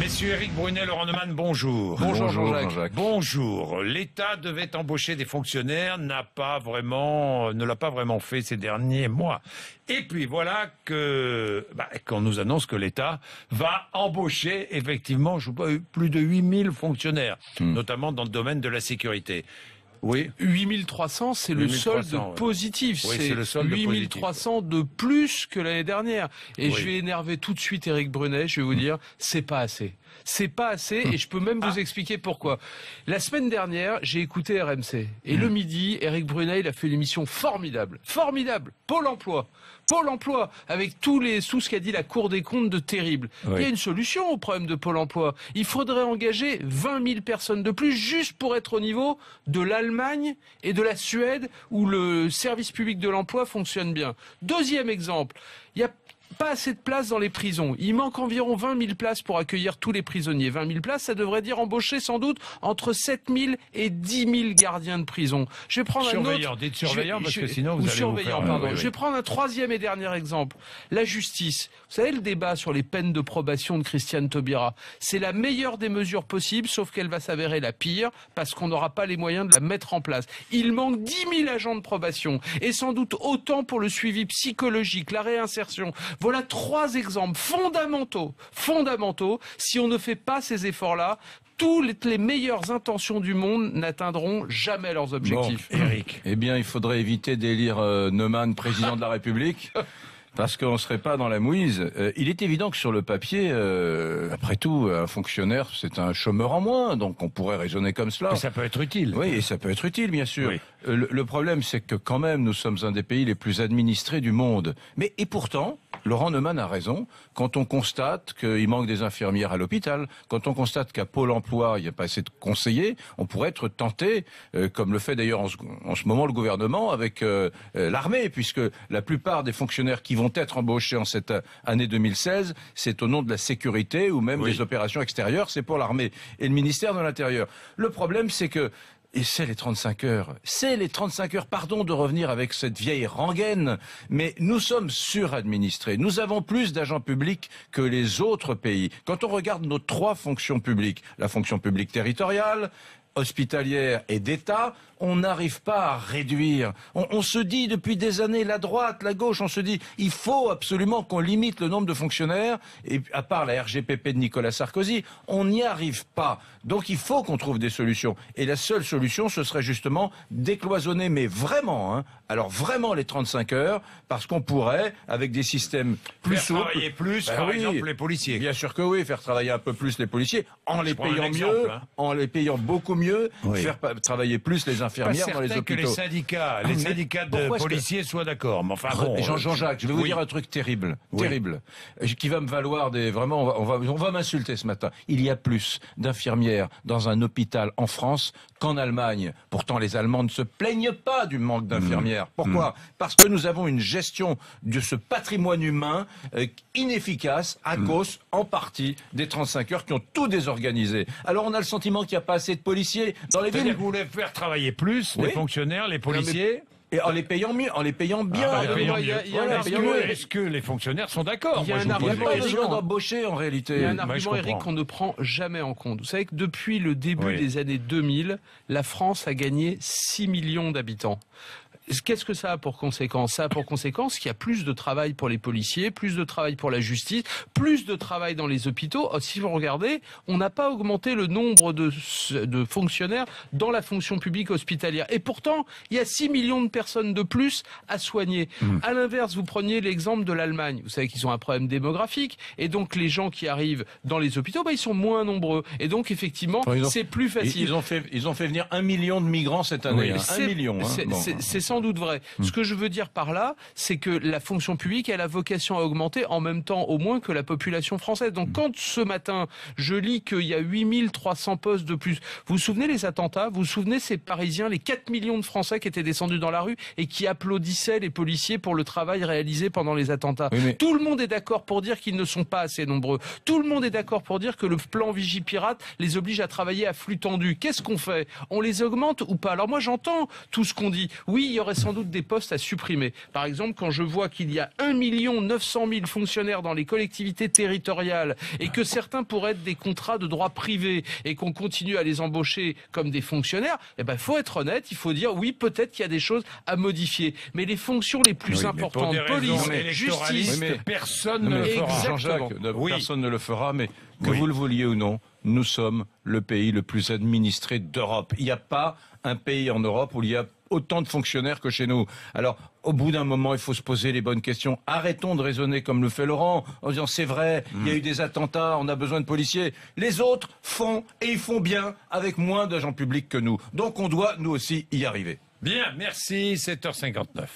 Messieurs Éric Brunet, Laurent Neumann, bonjour. Bonjour Jean-Jacques. Bonjour. L'État devait embaucher des fonctionnaires, ne l'a pas vraiment fait ces derniers mois. Et puis voilà qu'on nous annonce que l'État va embaucher effectivement, plus de 8000 fonctionnaires, notamment dans le domaine de la sécurité. Oui. 8300, c'est le solde positif. Oui, c'est le solde 8300 de plus que l'année dernière. Et je vais énerver tout de suite Éric Brunet, je vais vous dire, c'est pas assez. C'est pas assez, et je peux même vous expliquer pourquoi. La semaine dernière, j'ai écouté RMC. Et le midi, Éric Brunet, il a fait une émission formidable. Formidable. Pôle emploi. Pôle emploi, avec tout ce qu'a dit la Cour des comptes de terrible. Oui. Il y a une solution au problème de Pôle emploi. Il faudrait engager 20 000 personnes de plus juste pour être au niveau de l'Allemagne et de la Suède où le service public de l'emploi fonctionne bien. Deuxième exemple, il y a pas assez de places dans les prisons. Il manque environ 20 000 places pour accueillir tous les prisonniers. 20 000 places, ça devrait dire embaucher sans doute entre 7 000 et 10 000 gardiens de prison. Je vais prendre dites surveillants parce que sinon vous allez vous faire... pardon. Je vais prendre un troisième et dernier exemple. La justice. Vous savez le débat sur les peines de probation de Christiane Taubira. C'est la meilleure des mesures possibles, sauf qu'elle va s'avérer la pire parce qu'on n'aura pas les moyens de la mettre en place. Il manque 10 000 agents de probation et sans doute autant pour le suivi psychologique, la réinsertion. Voilà 3 exemples fondamentaux. Si on ne fait pas ces efforts-là, toutes les meilleures intentions du monde n'atteindront jamais leurs objectifs. Bon, Éric. Eh bien, il faudrait éviter d'élire Neumann président de la République. Parce qu'on ne serait pas dans la mouise. Il est évident que sur le papier, après tout, un fonctionnaire, c'est un chômeur en moins, donc on pourrait raisonner comme cela. Et ça peut être utile. Oui, et ça peut être utile, bien sûr. Oui. Le problème, c'est que quand même, nous sommes un des pays les plus administrés du monde. Et pourtant, Laurent Neumann a raison, quand on constate qu'il manque des infirmières à l'hôpital, quand on constate qu'à Pôle emploi, il n'y a pas assez de conseillers, on pourrait être tenté, comme le fait d'ailleurs en ce moment le gouvernement, avec l'armée, puisque la plupart des fonctionnaires qui vont être embauchés en cette année 2016, c'est au nom de la sécurité ou même des opérations extérieures, c'est pour l'armée et le ministère de l'Intérieur. Le problème, c'est que et c'est les 35 heures. C'est les 35 heures, pardon de revenir avec cette vieille rengaine, mais nous sommes suradministrés. Nous avons plus d'agents publics que les autres pays. Quand on regarde nos 3 fonctions publiques, la fonction publique territoriale, hospitalière et d'État, on n'arrive pas à réduire. On se dit depuis des années, la droite, la gauche, on se dit, il faut absolument qu'on limite le nombre de fonctionnaires, et à part la RGPP de Nicolas Sarkozy, on n'y arrive pas. Donc il faut qu'on trouve des solutions. Et la seule solution, ce serait justement décloisonner, mais vraiment, alors vraiment les 35 heures, parce qu'on pourrait, avec des systèmes plus souples... Faire travailler plus, par exemple, les policiers. Bien sûr que oui, faire travailler un peu plus les policiers, en les payant mieux, en les payant beaucoup mieux, faire travailler plus les infirmières dans les hôpitaux. Que les syndicats de policiers soient d'accord. Mais enfin bon. Jean-Jacques, je vais vous dire un truc terrible, qui va me valoir vraiment, on va m'insulter ce matin. Il y a plus d'infirmières dans un hôpital en France qu'en Allemagne. Pourtant, les Allemands ne se plaignent pas du manque d'infirmières. Pourquoi? Parce que nous avons une gestion de ce patrimoine humain inefficace à cause, en partie, des 35 heures qui ont tout désorganisé. Alors on a le sentiment qu'il n'y a pas assez de policiers dans les villes. Vous voulez faire travailler plus les fonctionnaires, les policiers? Et en les payant mieux, en les payant bien. Est-ce que les fonctionnaires sont d'accord? Il y a un argument, pas besoin d'embaucher en réalité. Il y a un argument, Éric, qu'on ne prend jamais en compte. Vous savez que depuis le début des années 2000, la France a gagné 6 millions d'habitants. Qu'est-ce que ça a pour conséquence? Ça a pour conséquence qu'il y a plus de travail pour les policiers, plus de travail pour la justice, plus de travail dans les hôpitaux. Si vous regardez, on n'a pas augmenté le nombre de fonctionnaires dans la fonction publique hospitalière. Et pourtant, il y a 6 millions de personnes de plus à soigner. À l'inverse, vous preniez l'exemple de l'Allemagne. Vous savez qu'ils ont un problème démographique. Et donc, les gens qui arrivent dans les hôpitaux, ils sont moins nombreux. Et donc, effectivement, c'est plus facile. Ils ont fait venir 1 million de migrants cette année. 1 million. C'est sans doute vrai. Ce que je veux dire par là, c'est que la fonction publique, elle a vocation à augmenter en même temps au moins que la population française. Donc quand ce matin, je lis qu'il y a 8300 postes de plus, vous vous souvenez les attentats? Vous vous souvenez ces Parisiens, les 4 millions de Français qui étaient descendus dans la rue et qui applaudissaient les policiers pour le travail réalisé pendant les attentats? Tout le monde est d'accord pour dire qu'ils ne sont pas assez nombreux. Tout le monde est d'accord pour dire que le plan Vigipirate les oblige à travailler à flux tendu. Qu'est-ce qu'on fait? On les augmente ou pas? Alors moi j'entends tout ce qu'on dit. Oui, il y aurait sans doute des postes à supprimer. Par exemple, quand je vois qu'il y a 1 900 000 fonctionnaires dans les collectivités territoriales et que certains pourraient être des contrats de droit privé et qu'on continue à les embaucher comme des fonctionnaires, eh ben, faut être honnête, il faut dire oui, peut-être qu'il y a des choses à modifier. Mais les fonctions les plus importantes, police, justice, personne ne le fera. Jean-Jacques, personne ne le fera, mais que vous le vouliez ou non, nous sommes le pays le plus administré d'Europe. Il n'y a pas un pays en Europe où il y a autant de fonctionnaires que chez nous. Alors, au bout d'un moment, il faut se poser les bonnes questions. Arrêtons de raisonner comme le fait Laurent, en disant c'est vrai, il y a eu des attentats, on a besoin de policiers. Les autres font, et ils font bien, avec moins d'agents publics que nous. Donc on doit, nous aussi, y arriver. Bien, merci, 7h59.